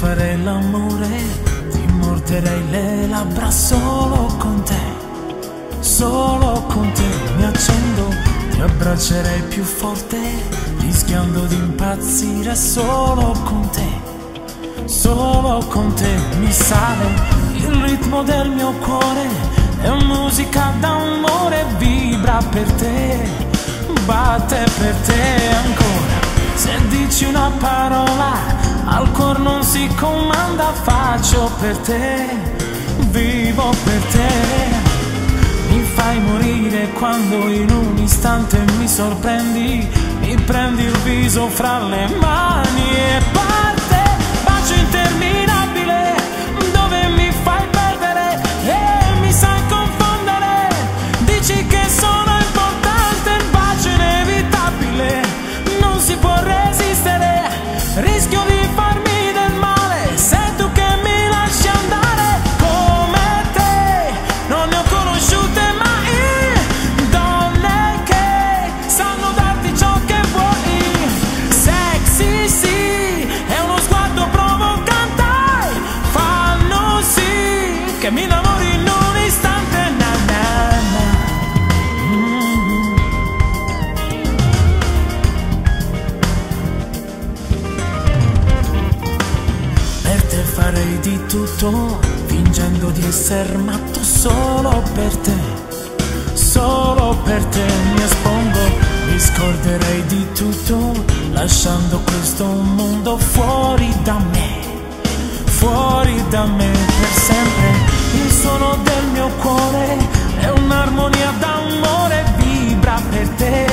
farei l'amore, ti morderei le labbra solo con te, solo con te. Mi accendo, ti abbraccerei più forte, rischiando di impazzire solo con te, solo con te. Mi sale il ritmo del mio cuore, è musica d'amore, vibra per te, batte per te ancora. Se dici una parola, al cuor non si comanda, faccio per te, vivo per te. Mi fai morire quando in un istante mi sorprendi, mi prendi il viso fra le mani e parte, bacio interminabile, dove mi fai perdere e mi sai confondere. Dici che sono importante, il bacio inevitabile, non si può resistere, rischio di farmi del male, sei tu che mi lasci andare. Come te non ne ho conosciute mai, donne che sanno darti ciò che vuoi. Sexy sì, è uno sguardo provocante, fanno sì che mi innamori in un istante. Na na na. Per te farei di tutto, fingendo di essere matto solo per te, solo per te. Mi espongo, mi scorderei di tutto, lasciando questo mondo fuori da me, fuori da me per sempre. Il suono del mio cuore è un'armonia d'amore, vibra per te,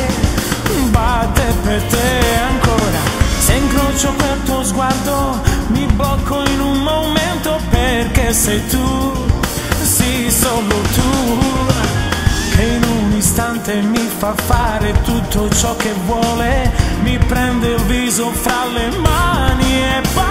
batte per te ancora. Se incrocio quel tuo sguardo mi blocco in un momento, perché sei tu, sì solo tu, che in un istante mi fa fare tutto ciò che vuole, mi prende il viso fra le mani e poi